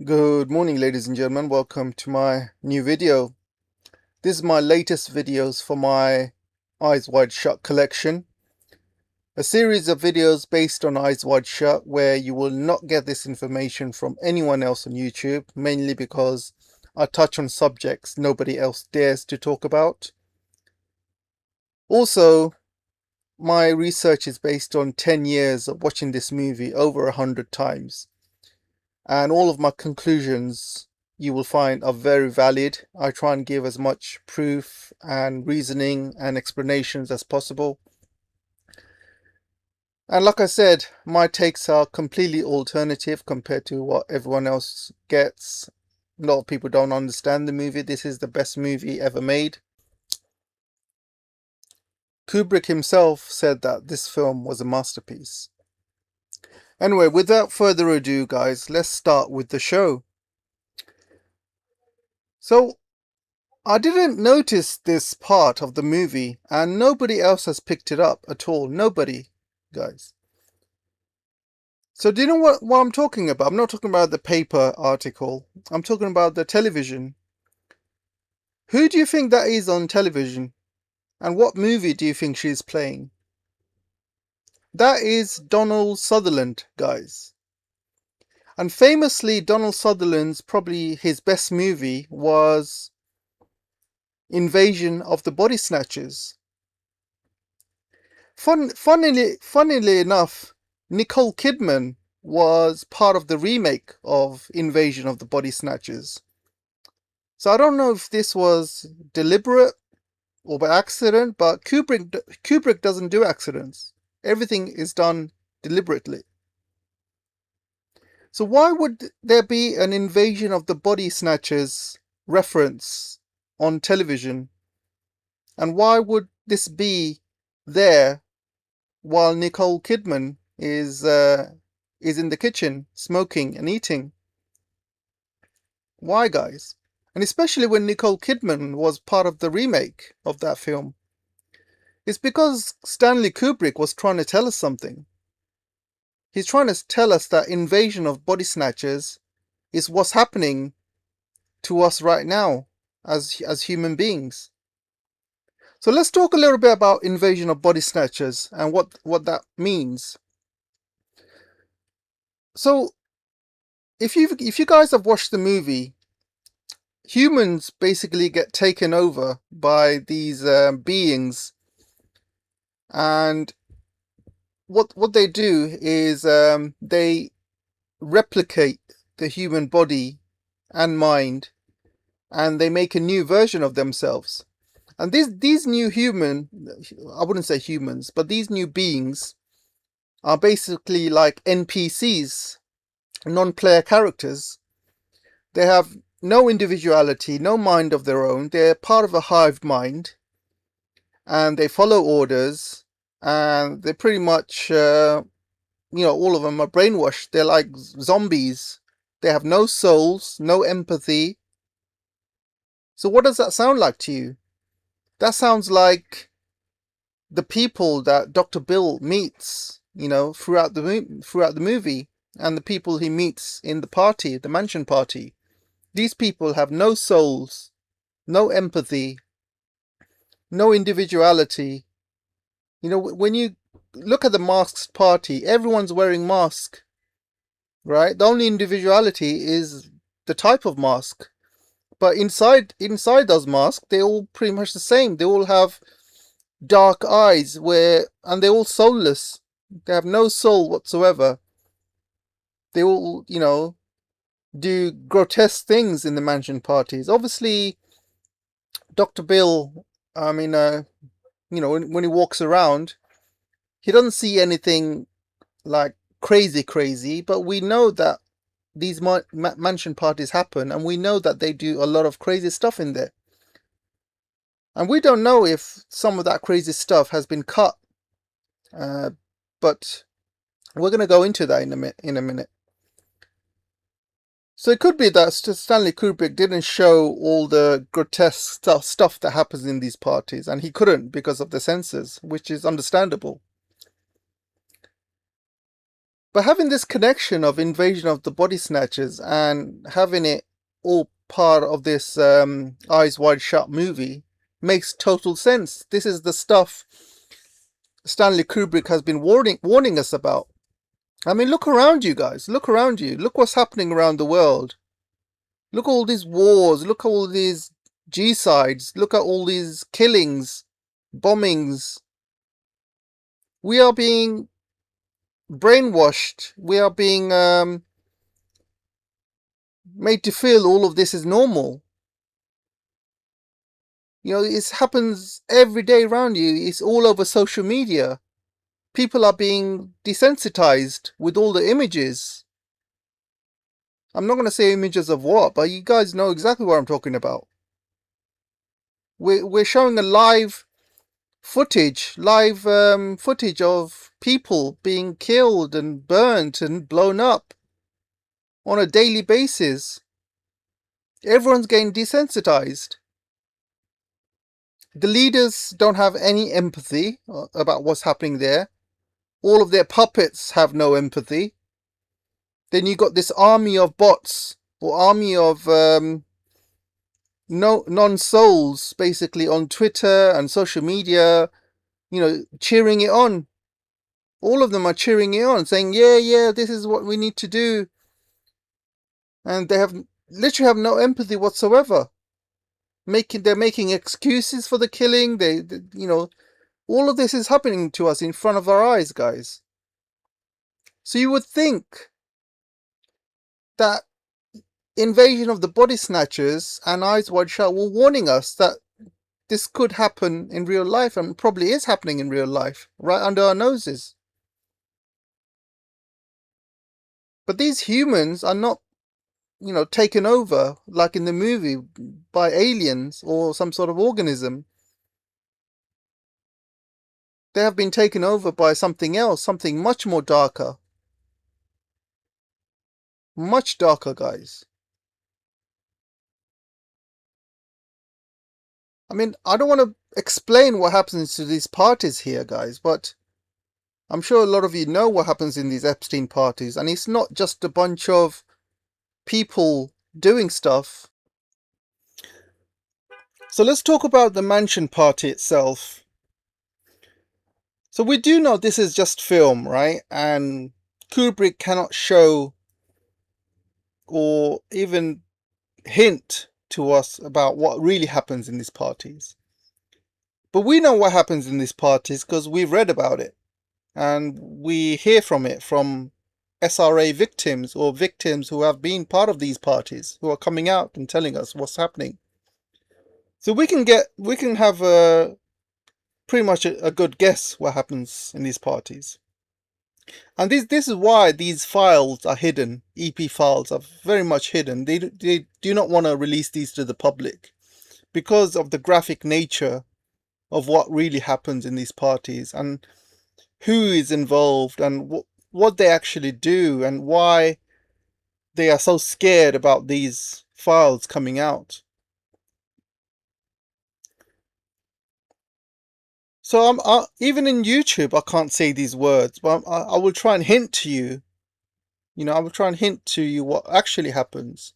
Good morning, ladies and gentlemen. Welcome to my new video. This is my latest videos for my Eyes Wide Shut collection. A series of videos based on Eyes Wide Shut where you will not get this information from anyone else on YouTube, mainly because I touch on subjects nobody else dares to talk about. Also, my research is based on 10 years of watching this movie over 100 times. And all of my conclusions you will find are very valid. I try and give as much proof and reasoning and explanations as possible. And like I said, my takes are completely alternative compared to what everyone else gets. A lot of people don't understand the movie. This is the best movie ever made. Kubrick himself said that this film was a masterpiece. Anyway, without further ado, guys, let's start with the show. So, I didn't notice this part of the movie, and nobody else has picked it up at all. Nobody, guys. So do you know what I'm talking about? I'm not talking about the paper article. I'm talking about the television. Who do you think that is on television? And what movie do you think she's playing? That is Donald Sutherland, guys. And famously, Donald Sutherland's probably his best movie was Invasion of the Body Snatchers. Funnily enough, Nicole Kidman was part of the remake of Invasion of the Body Snatchers. So I don't know if this was deliberate or by accident, but Kubrick doesn't do accidents. Everything is done deliberately. So why would there be an Invasion of the Body Snatchers reference on television? And why would this be there while Nicole Kidman is in the kitchen smoking and eating? Why, guys? And especially when Nicole Kidman was part of the remake of that film. It's because Stanley Kubrick was trying to tell us something. He's trying to tell us that Invasion of Body Snatchers is what's happening to us right now as human beings. So let's talk a little bit about Invasion of Body Snatchers and what that means. So if you guys have watched the movie, humans basically get taken over by these beings, and what they do is they replicate the human body and mind, and they make a new version of themselves. And these new I wouldn't say humans, but these new beings are basically like NPCs, non-player characters. They have no individuality, no mind of their own. They're part of a hive mind, and they follow orders, and they're pretty much, all of them are brainwashed. They're like zombies. They have no souls, no empathy. So what does that sound like to you? That sounds like the people that Dr. Bill meets, throughout the movie, and the people he meets in the party, the mansion party. These people have no souls, no empathy, no individuality. When you look at the masked party, everyone's wearing mask, right? The only individuality is the type of mask. But inside those masks, they're all pretty much the same. They all have dark eyes, and they're all soulless. They have no soul whatsoever. They all, do grotesque things in the mansion parties. Obviously, Dr. Bill, when he walks around, he doesn't see anything like crazy, but we know that these mansion parties happen, and we know that they do a lot of crazy stuff in there. And we don't know if some of that crazy stuff has been cut, but we're going to go into that in a minute. So it could be that Stanley Kubrick didn't show all the grotesque stuff that happens in these parties, and he couldn't because of the censors, which is understandable. But having this connection of Invasion of the Body Snatchers and having it all part of this Eyes Wide Shut movie makes total sense. This is the stuff Stanley Kubrick has been warning us about. I mean, look around you guys. Look around you. Look what's happening around the world. Look at all these wars. Look at all these G-sides. Look at all these killings, bombings. We are being brainwashed. We are being made to feel all of this is normal. You know, it happens every day around you. It's all over social media. People are being desensitized with all the images. I'm not going to say images of what, but you guys know exactly what I'm talking about. We're showing a live footage of people being killed and burnt and blown up on a daily basis. Everyone's getting desensitized. The leaders don't have any empathy about what's happening there. All of their puppets have no empathy. Then you got this army of bots or army of non-souls basically on Twitter and social media, you know, cheering it on. All of them are cheering it on, saying, yeah, this is what we need to do. And they literally have no empathy whatsoever. They're making excuses for the killing. They you know, all of this is happening to us in front of our eyes, guys. So you would think that Invasion of the Body Snatchers and Eyes Wide Shut were warning us that this could happen in real life, and probably is happening in real life, right under our noses. But these humans are not, you know, taken over like in the movie by aliens or some sort of organism. They have been taken over by something else, something much more darker. Much darker, guys. I mean, I don't want to explain what happens to these parties here, guys, but I'm sure a lot of you know what happens in these Epstein parties, and it's not just a bunch of people doing stuff. So let's talk about the mansion party itself. So we do know this is just film, right? And Kubrick cannot show or even hint to us about what really happens in these parties. But we know what happens in these parties because we've read about it. And we hear from it from SRA victims or victims who have been part of these parties, who are coming out and telling us what's happening. So we can have pretty much a good guess what happens in these parties. And this is why these files are hidden. EP files are very much hidden. They do not want to release these to the public because of the graphic nature of what really happens in these parties and who is involved and what they actually do and why they are so scared about these files coming out. So even in YouTube, I can't say these words, but I will try and hint to you. You know, I will try and hint to you what actually happens.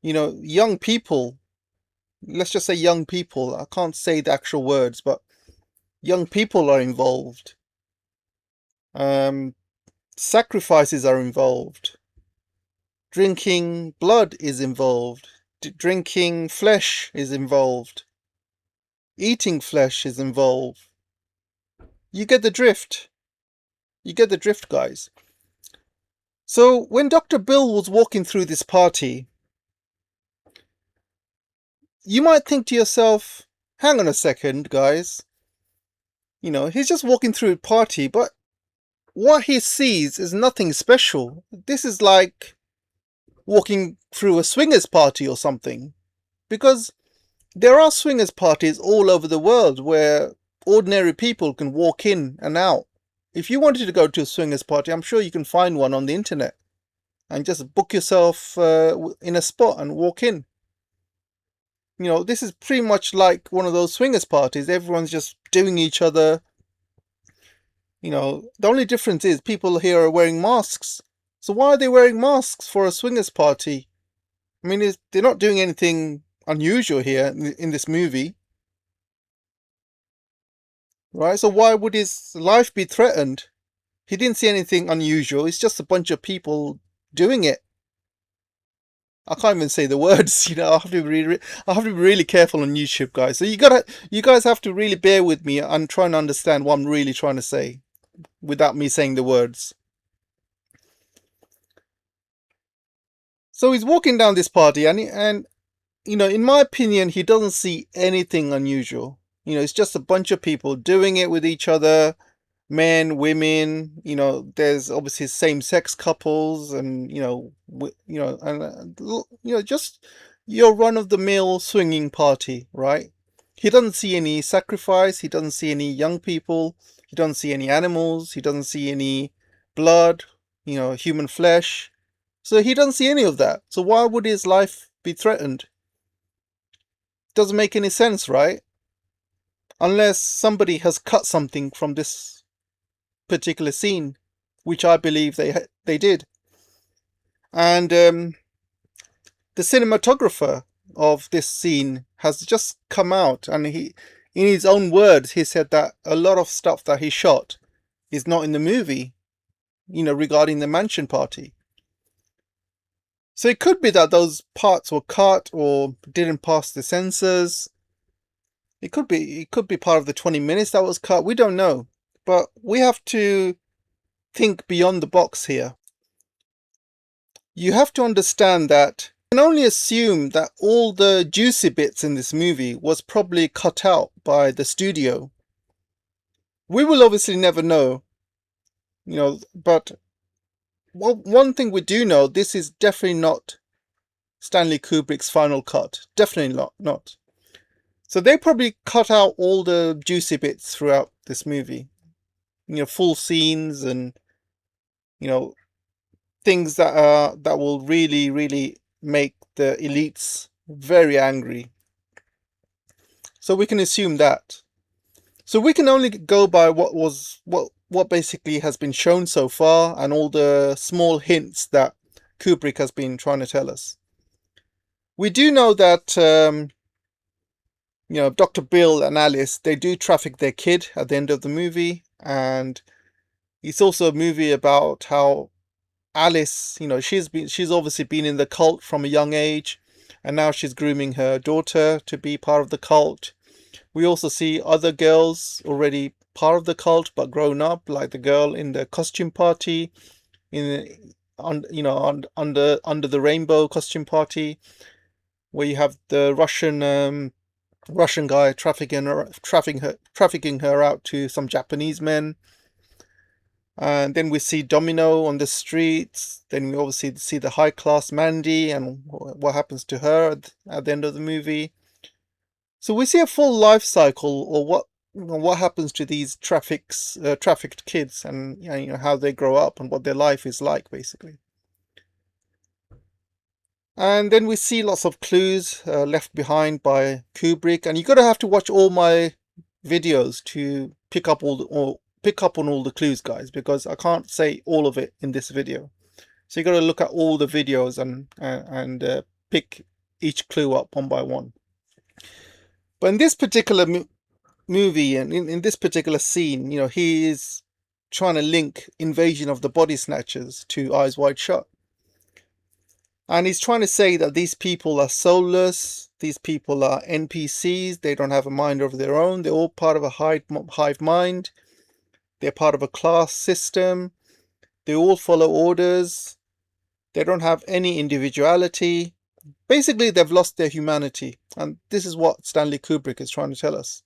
You know, young people, let's just say young people. I can't say the actual words, but young people are involved. Sacrifices are involved. Drinking blood is involved. Drinking flesh is involved. Eating flesh is involved. You get the drift. You get the drift, guys. So when Dr. Bill was walking through this party, you might think to yourself, hang on a second, guys. You know, he's just walking through a party, but what he sees is nothing special. This is like walking through a swingers party or something. Because there are swingers parties all over the world where ordinary people can walk in and out. If you wanted to go to a swingers party, I'm sure you can find one on the internet and just book yourself in a spot and walk in. You know, this is pretty much like one of those swingers parties. Everyone's just doing each other. The only difference is people here are wearing masks. So why are they wearing masks for a swingers party? I mean, they're not doing anything unusual here in this movie, right? So why would his life be threatened? He didn't see anything unusual. It's just a bunch of people doing it. I can't even say the words. I have to be really careful on YouTube, guys. So you guys have to really bear with me and try and understand what I'm really trying to say without me saying the words. So he's walking down this party, and in my opinion, he doesn't see anything unusual. It's just a bunch of people doing it with each other, men, women. There's obviously same-sex couples, and just your run-of-the-mill swinging party, right? He doesn't see any sacrifice. He doesn't see any young people. He doesn't see any animals. He doesn't see any blood. Human flesh. So he doesn't see any of that. So why would his life be threatened? Doesn't make any sense, right? Unless somebody has cut something from this particular scene, which I believe they did. And the cinematographer of this scene has just come out, and in his own words, he said that a lot of stuff that he shot is not in the movie, regarding the mansion party. So it could be that those parts were cut or didn't pass the censors. It could be part of the 20 minutes that was cut. We don't know. But we have to think beyond the box here. You have to understand that you can only assume that all the juicy bits in this movie was probably cut out by the studio. We will obviously never know, but one thing we do know, this is definitely not Stanley Kubrick's final cut. Definitely not. So they probably cut out all the juicy bits throughout this movie. Full scenes and, things that will really, really make the elites very angry. So we can assume that. So we can only go by what basically has been shown so far and all the small hints that Kubrick has been trying to tell us. We do know that Dr. Bill and Alice, they do traffic their kid at the end of the movie, and it's also a movie about how Alice, she's obviously been in the cult from a young age, and now she's grooming her daughter to be part of the cult. We also see other girls already part of the cult but grown up, like the girl in the costume party, under the rainbow costume party, where you have the Russian guy trafficking her out to some Japanese men. And then we see Domino on the streets. Then we obviously see the high class Mandy and what happens to her at the end of the movie. So we see a full life cycle, or what happens to these trafficked kids, and how they grow up and what their life is like, basically. And then we see lots of clues left behind by Kubrick, and you're gonna have to watch all my videos to pick up on all the clues, guys, because I can't say all of it in this video. So you got to look at all the videos and pick each clue up one by one. But in this particular movie and in this particular scene, he is trying to link Invasion of the Body Snatchers to Eyes Wide Shut. And he's trying to say that these people are soulless, these people are NPCs, they don't have a mind of their own, they're all part of a hive mind, they're part of a class system, they all follow orders, they don't have any individuality. Basically, they've lost their humanity, and this is what Stanley Kubrick is trying to tell us.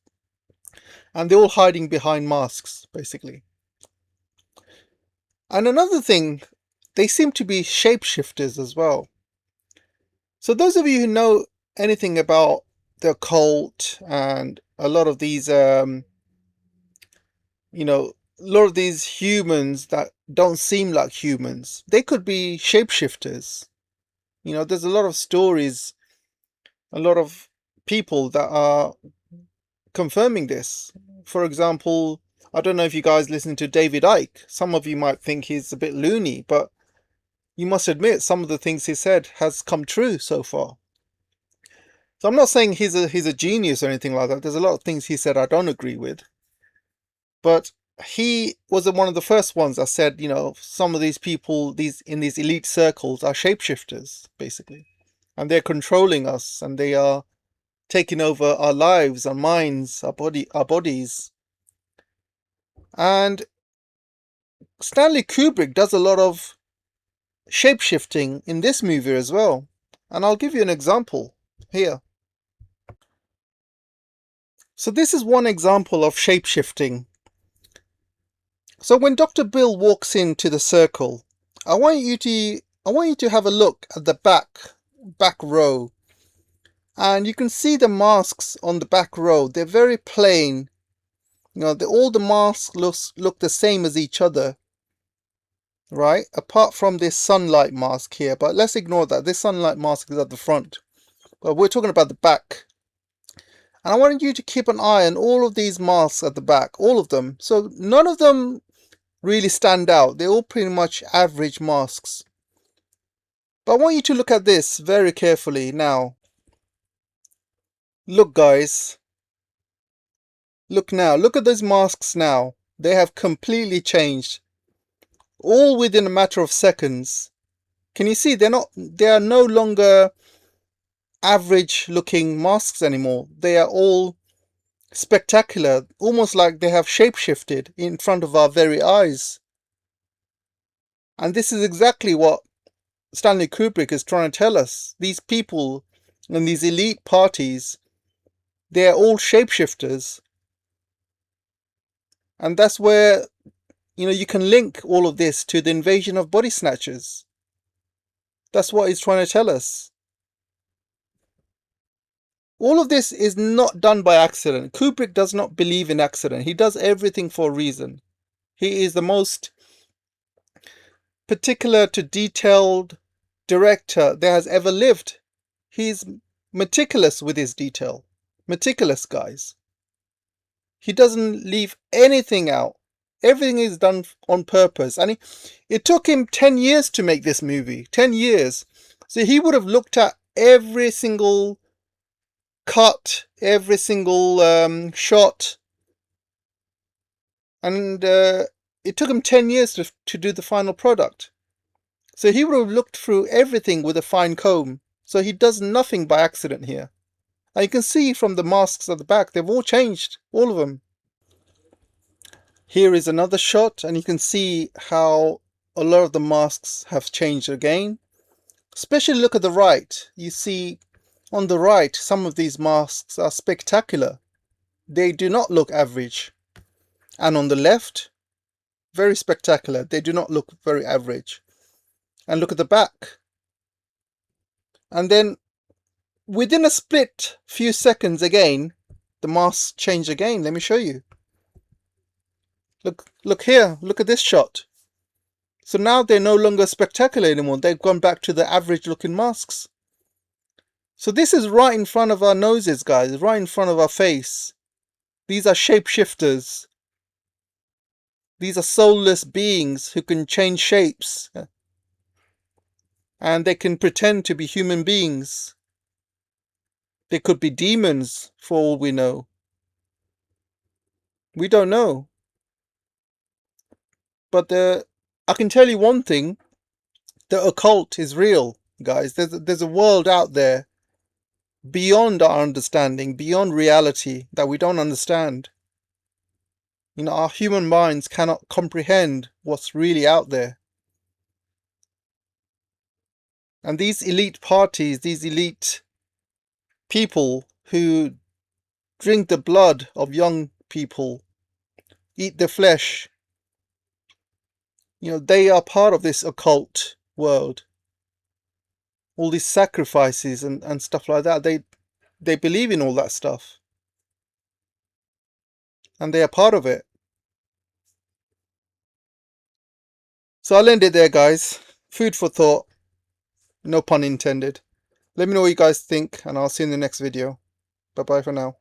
And they're all hiding behind masks, basically. And another thing, they seem to be shapeshifters as well. So those of you who know anything about the occult and a lot of these, a lot of these humans that don't seem like humans, they could be shapeshifters. There's a lot of stories, a lot of people that are confirming this. For example, I don't know if you guys listen to David Icke. Some of you might think he's a bit loony, but you must admit some of the things he said has come true so far. So I'm not saying he's a genius or anything like that. There's a lot of things he said I don't agree with. But he was one of the first ones that said, you know, some of these people, in these elite circles, are shapeshifters, basically. And they're controlling us, and they are taking over our lives, our minds, our bodies. And Stanley Kubrick does a lot of shapeshifting in this movie as well. And I'll give you an example here. So this is one example of shapeshifting. So when Dr. Bill walks into the circle, I want you to have a look at the back row. And you can see the masks on the back row. They're very plain. You know, all the masks look the same as each other. Right? Apart from this sunlight mask here. But let's ignore that. This sunlight mask is at the front. But we're talking about the back. And I want you to keep an eye on all of these masks at the back. All of them. So none of them really stand out. They're all pretty much average masks. But I want you to look at this very carefully now. Look, guys. Look now. Look at those masks now. They have completely changed. All within a matter of seconds. Can you see? They are no longer average looking masks anymore. They are all spectacular. Almost like they have shapeshifted in front of our very eyes. And this is exactly what Stanley Kubrick is trying to tell us. These people and these elite parties, they're all shapeshifters. And that's where, you know, you can link all of this to the invasion of body snatchers. That's what he's trying to tell us. All of this is not done by accident. Kubrick does not believe in accident. He does everything for a reason. He is the most particular to detailed director there has ever lived. He's meticulous with his detail. Meticulous, guys. He doesn't leave anything out. Everything is done on purpose. And it took him 10 years to make this movie. 10 years. So he would have looked at every single cut, every single shot. And it took him 10 years to do the final product. So he would have looked through everything with a fine comb. So he does nothing by accident here. And you can see from the masks at the back, they've all changed. All of them. Here is another shot, and you can see how a lot of the masks have changed again. Especially look at the right. You see on the right, some of these masks are spectacular. They do not look average. And on the left, very spectacular. They do not look very average. And look at the back. And then within a split few seconds again, the masks change again. Let me show you. Look here. Look at this shot. So now they're no longer spectacular anymore. They've gone back to the average looking masks. So this is right in front of our noses, guys. Right in front of our face. These are shapeshifters. These are soulless beings who can change shapes. And they can pretend to be human beings. They could be demons, for all we know. We don't know. But I can tell you one thing. The occult is real, guys. There's a world out there beyond our understanding, beyond reality, that we don't understand. You know, our human minds cannot comprehend what's really out there. And these elite parties, these elite people who drink the blood of young people, eat the flesh, you know, they are part of this occult world. All these sacrifices and stuff like that, they believe in all that stuff. And they are part of it. So I'll end it there, guys. Food for thought. No pun intended. Let me know what you guys think, and I'll see you in the next video. Bye bye for now.